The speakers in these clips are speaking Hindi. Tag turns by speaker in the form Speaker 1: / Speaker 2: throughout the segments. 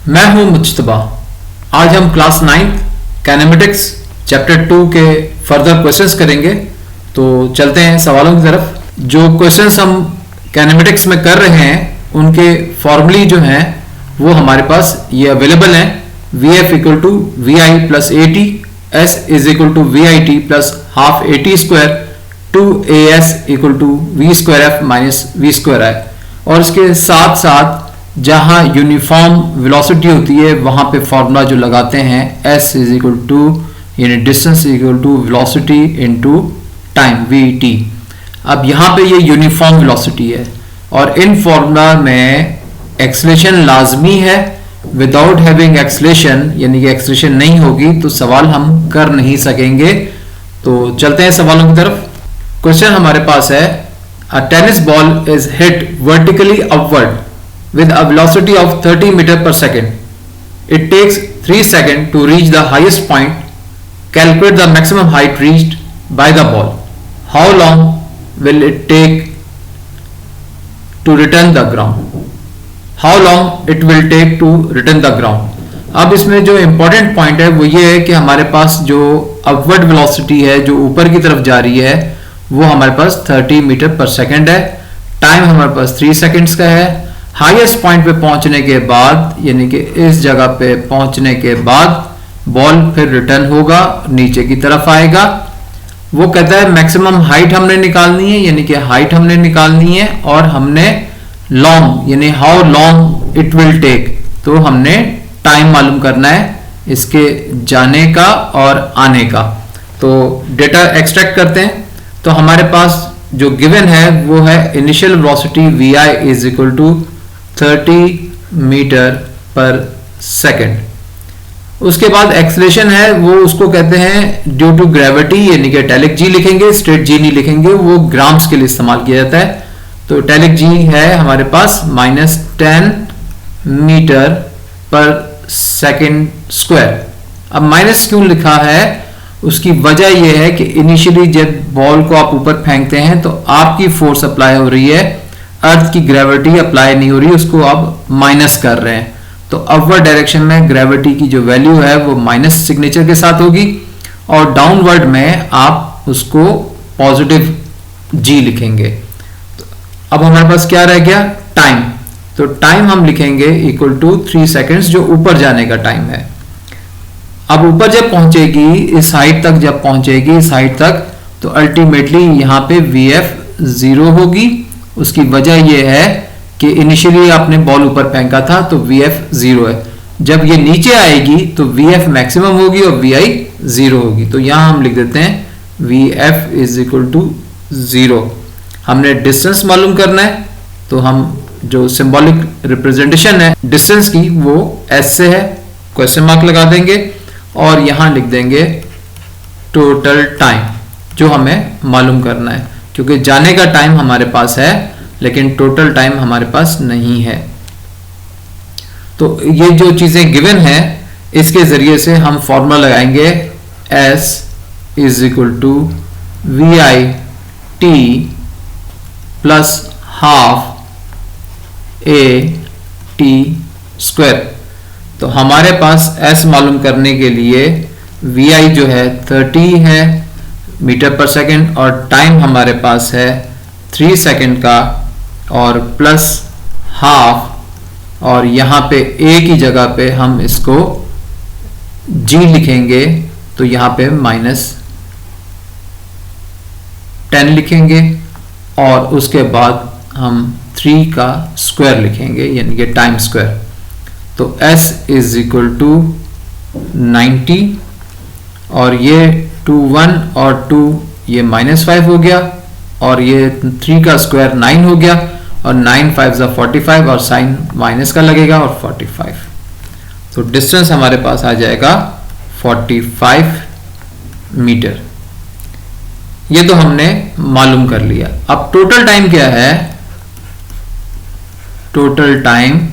Speaker 1: मैं हूं मुज्तबा। आज हम क्लास 9 कैनेमेटिक्स चैप्टर 2 के फर्दर क्वेश्चंस करेंगे। तो चलते हैं सवालों की तरफ। जो क्वेश्चंस हम कैनेमेटिक्स में कर रहे हैं उनके फॉर्मूले जो हैं वो हमारे पास ये अवेलेबल हैं। V F equal to V I plus A T, S is equal to V I T plus half A T square, two A S equal to V square F minus V square I. और इसके साथ साथ जहां यूनिफॉर्म वेलोसिटी होती है वहां पे फॉर्मूला जो लगाते हैं s इज इक्वल टू यानी distance equal to velocity into time V T. अब यहाँ पे ये यूनिफॉर्म वेलोसिटी है और इन फॉर्मूला में एक्सेलरेशन लाजमी है। विदाउट हैविंग एक्सेलरेशन यानी कि एक्सेलरेशन नहीं होगी तो सवाल हम कर नहीं सकेंगे। तो चलते हैं सवालों की तरफ। क्वेश्चन हमारे पास है a tennis ball is hit vertically upward with a velocity of 30 meter per second. It takes 3 seconds to reach the highest point. Calculate the maximum height reached by the ball. How long will it take to return the ground? How long it will take to return the ground? अब इसमें जो इम्पोर्टेंट पॉइंट है वो ये है कि हमारे पास जो अपवर्ड वेलोसिटी है जो ऊपर की तरफ जा रही है वो हमारे पास 30 मीटर पर सेकेंड है। टाइम हमारे पास 3 सेकेंड्स का है। हाईएस्ट पॉइंट पे पहुंचने के बाद यानी कि इस जगह पे पहुंचने के बाद बॉल फिर रिटर्न होगा, नीचे की तरफ आएगा। वो कहता है मैक्सिमम हाइट हमने निकालनी है यानी कि हाइट हमने निकालनी है और हमने लॉन्ग यानी how long it will take तो हमने टाइम मालूम करना है इसके जाने का और आने का। तो डेटा एक्सट्रैक्ट करते हैं। तो हमारे पास जो गिवन है वो है initial velocity V I is equal to 30 metre per second. उसके बाद एक्सेलरेशन है वो उसको कहते हैं ड्यू टू ग्रेविटी यानी कि टैलिक जी लिखेंगे, स्ट्रेट जी नहीं लिखेंगे, वो ग्राम्स के लिए इस्तेमाल किया जाता है। तो टैलिक जी है हमारे पास -10 मीटर पर सेकेंड स्क्वायर। अब माइनस क्यों लिखा है उसकी वजह यह है कि इनिशियली जब बॉल को आप ऊपर फेंकते हैं तो आपकी फोर्स अप्लाई हो रही है, अर्थ की ग्रेविटी अप्लाई नहीं हो रही, उसको आप माइनस कर रहे हैं। तो अपवर्ड डायरेक्शन में ग्रेविटी की जो वैल्यू है वो माइनस सिग्नेचर के साथ होगी और डाउनवर्ड में आप उसको पॉजिटिव जी लिखेंगे। तो अब हमारे पास क्या रह गया टाइम। तो टाइम हम लिखेंगे इक्वल टू 3 सेकेंड्स जो ऊपर जाने का टाइम है। अब ऊपर जब पहुंचेगी इस हाइट तक, जब पहुंचेगी इस हाइट तक तो अल्टीमेटली यहाँ पे वी एफ 0 होगी। उसकी वजह यह है कि इनिशियली आपने बॉल ऊपर फेंका था तो वी एफ 0 है। जब ये नीचे आएगी तो वी एफ मैक्सिमम होगी और वी आई 0 होगी। तो यहां हम लिख देते हैं V F is equal to 0। हमने डिस्टेंस मालूम करना है तो हम जो सिंबॉलिक रिप्रेजेंटेशन है डिस्टेंस की वो एस से है, क्वेश्चन मार्क लगा देंगे और यहां लिख देंगे टोटल टाइम जो हमें मालूम करना है, क्योंकि जाने का टाइम हमारे पास है लेकिन टोटल टाइम हमारे पास नहीं है। तो ये जो चीजें गिवन है इसके जरिए से हम फॉर्मूला लगाएंगे S is equal to V I T plus half A T square. तो हमारे पास S मालूम करने के लिए वी आई जो है 30 है मीटर पर सेकेंड और टाइम हमारे पास है 3 सेकेंड का और प्लस हाफ और यहाँ पे ए की जगह पे हम इसको जी लिखेंगे तो यहाँ पे -10 लिखेंगे और उसके बाद हम 3 का स्क्वायर लिखेंगे यानी कि टाइम स्क्वायर। तो S इज इक्वल टू 90 और ये 2 1 और 2 ये -5 हो गया और ये 3 का स्क्वायर 9 हो गया और 9 5 45 और साइन माइनस का लगेगा और 45। तो डिस्टेंस हमारे पास आ जाएगा 45 मीटर। ये तो हमने मालूम कर लिया। अब टोटल टाइम क्या है? Total time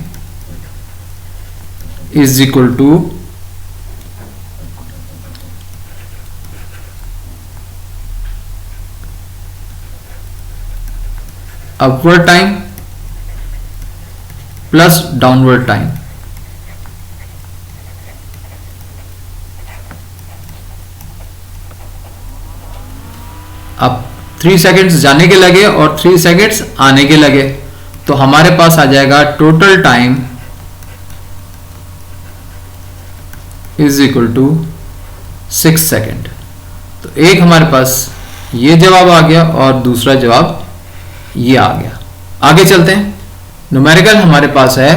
Speaker 1: is equal to upward time plus downward time. अब 3 सेकेंड्स जाने के लगे और 3 सेकेंड्स आने के लगे, तो हमारे पास आ जाएगा total time is equal to 6 second. तो एक हमारे पास ये जवाब आ गया और दूसरा जवाब ये आ गया। आगे चलते हैं। न्यूमेरिकल हमारे पास है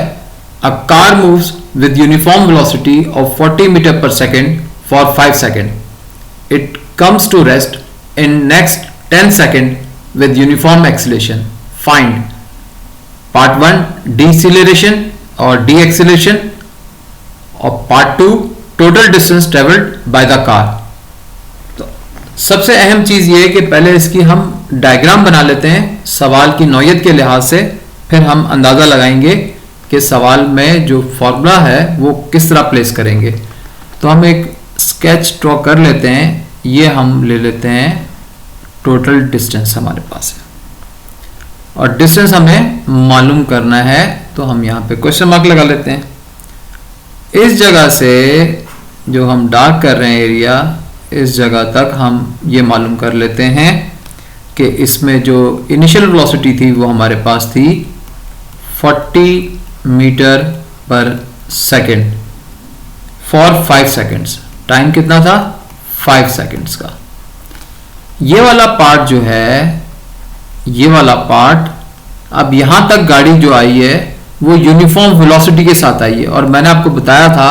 Speaker 1: a car moves with uniform velocity of 40 meter per second for 5 seconds. It comes to rest in next 10 seconds with uniform acceleration. Find part 1 deceleration or deacceleration और part 2 total distance traveled by the car. तो सबसे अहम चीज ये है कि पहले इसकी हम डायग्राम बना लेते हैं सवाल की नौयत के लिहाज से, फिर हम अंदाजा लगाएंगे कि सवाल में जो फॉर्मूला है वो किस तरह प्लेस करेंगे। तो हम एक स्केच ड्रॉ कर लेते हैं। ये हम ले लेते हैं टोटल डिस्टेंस हमारे पास है और डिस्टेंस हमें मालूम करना है, तो हम यहाँ पे क्वेश्चन मार्क लगा लेते हैं। इस जगह से जो हम डार्क कर रहे हैं एरिया, इस जगह तक हम ये मालूम कर लेते हैं कि इसमें जो इनिशियल वेलोसिटी थी वो हमारे पास थी 40 metre per second for 5 seconds. Time कितना था? 5 सेकेंड्स का। ये वाला पार्ट जो है, ये वाला पार्ट, अब यहां तक गाड़ी जो आई है वो यूनिफॉर्म वेलोसिटी के साथ आई है और मैंने आपको बताया था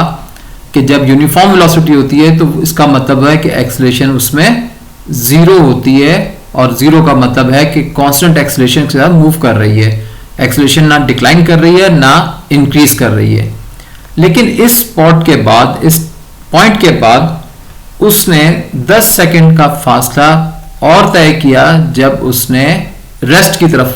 Speaker 1: कि जब यूनिफॉर्म वेलोसिटी होती है तो इसका मतलब है कि एक्सेलरेशन उसमें 0 होती है और 0 का मतलब है कि कांस्टेंट एक्सेलरेशन के साथ मूव कर रही है। एक्सेलरेशन ना डिक्लाइन कर रही है ना इंक्रीज कर रही है। लेकिन इस पॉइंट के बाद उसने 10 सेकंड का फासला और तय किया जब उसने रेस्ट की तरफ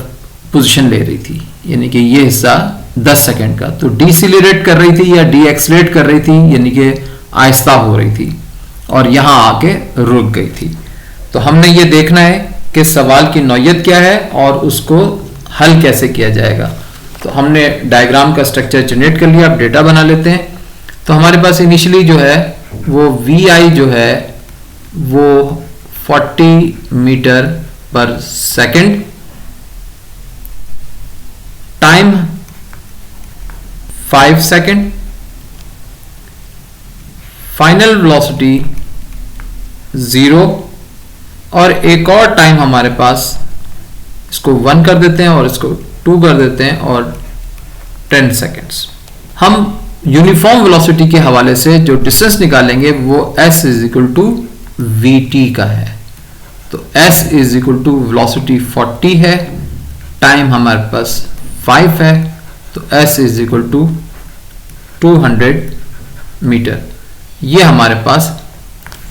Speaker 1: पोजीशन ले रही थी, यानी कि ये हिस्सा 10 सेकंड का। तो डिसिलरेट कर रही थी या डीएक्सलेट कर रही थी, यानी कि आहिस्ता हो रही थी और यहां आके रुक गई थी। तो हमने ये देखना है कि सवाल की नौयत क्या है और उसको हल कैसे किया जाएगा। तो हमने डायग्राम का स्ट्रक्चर जनरेट कर लिया। अब डेटा बना लेते हैं। तो हमारे पास इनिशियली जो है वो VI जो है वो 40 metre per second, time 5 second, final velocity 0 और एक और टाइम हमारे पास, इसको 1 कर देते हैं और इसको 2 कर देते हैं और 10 सेकेंड्स। हम यूनिफॉर्म वेलोसिटी के हवाले से जो डिस्टेंस निकालेंगे वो s is equal to VT का है। तो s is equal to velocity 40 है, टाइम हमारे पास 5 है, तो s is equal to 200 metre. ये हमारे पास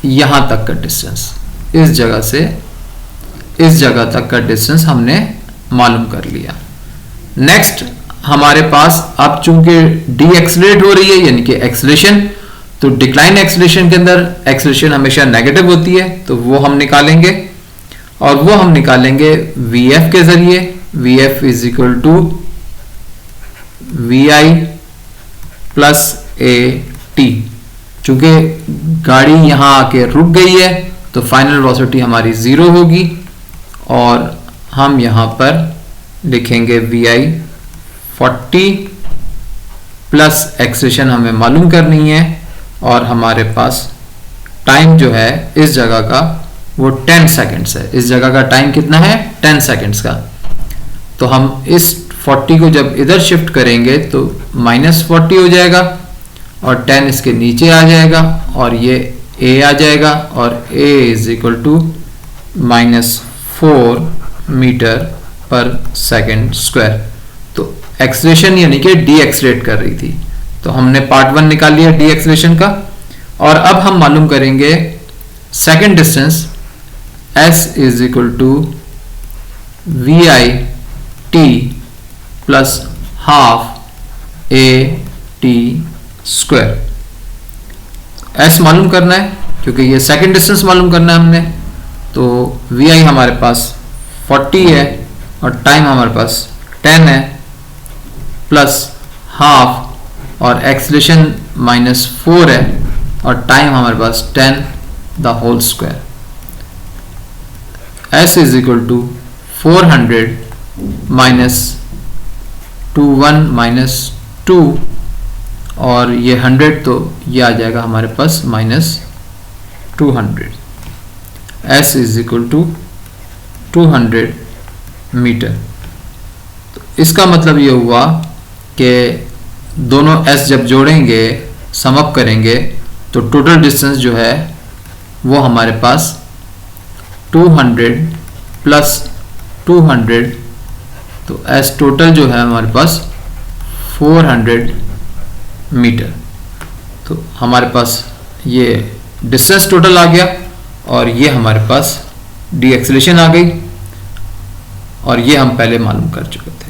Speaker 1: यहां तक का डिस्टेंस, इस जगह से इस जगह तक का डिस्टेंस हमने मालूम कर लिया। नेक्स्ट हमारे पास अब चूंकि डीएक्सलेट हो रही है यानी कि एक्सेलरेशन, तो डिक्लाइन एक्सेलरेशन के अंदर एक्सेलरेशन हमेशा नेगेटिव होती है, तो वो हम निकालेंगे और वो हम निकालेंगे VF के जरिए। VF is equal to VI plus AT। चूंकि गाड़ी यहां आके रुक गई है तो फाइनल वेलोसिटी हमारी 0 होगी और हम यहां पर लिखेंगे VI 40 प्लस एक्सेलरेशन हमें मालूम करनी है और हमारे पास टाइम जो है इस जगह का वो 10 सेकेंड्स है। इस जगह का टाइम कितना है? 10 सेकेंड्स का। तो हम इस 40 को जब इधर शिफ्ट करेंगे तो -40 हो जाएगा और 10 इसके नीचे आ जाएगा और ये A आ जाएगा और A is equal to -4 metre per second square. तो एक्सेलरेशन यानी कि डी एक्सलेट कर रही थी, तो हमने पार्ट 1 निकाल लिया डी एक्सेलरेशन का। और अब हम मालूम करेंगे second distance S is equal to VI T plus half AT square. S मालूम करना है क्योंकि ये सेकेंड डिस्टेंस मालूम करना है हमने। तो VI हमारे पास 40 है और टाइम हमारे पास 10 है प्लस हाफ और एक्सेलरेशन -4 है और टाइम हमारे पास 10 the whole square. s is equal to 400 minus 21 minus 2 और ये 100 तो ये आ जाएगा हमारे पास minus 200। s is equal to 200 metre. तो इसका मतलब ये हुआ कि दोनों s जब जोड़ेंगे, सम अप करेंगे, तो टोटल डिस्टेंस जो है वो हमारे पास 200 प्लस 200, तो s टोटल जो है हमारे पास 400 मीटर। तो हमारे पास ये डिस्टेंस टोटल आ गया और ये हमारे पास डी एक्सेलरेशन आ गई, और ये हम पहले मालूम कर चुके थे।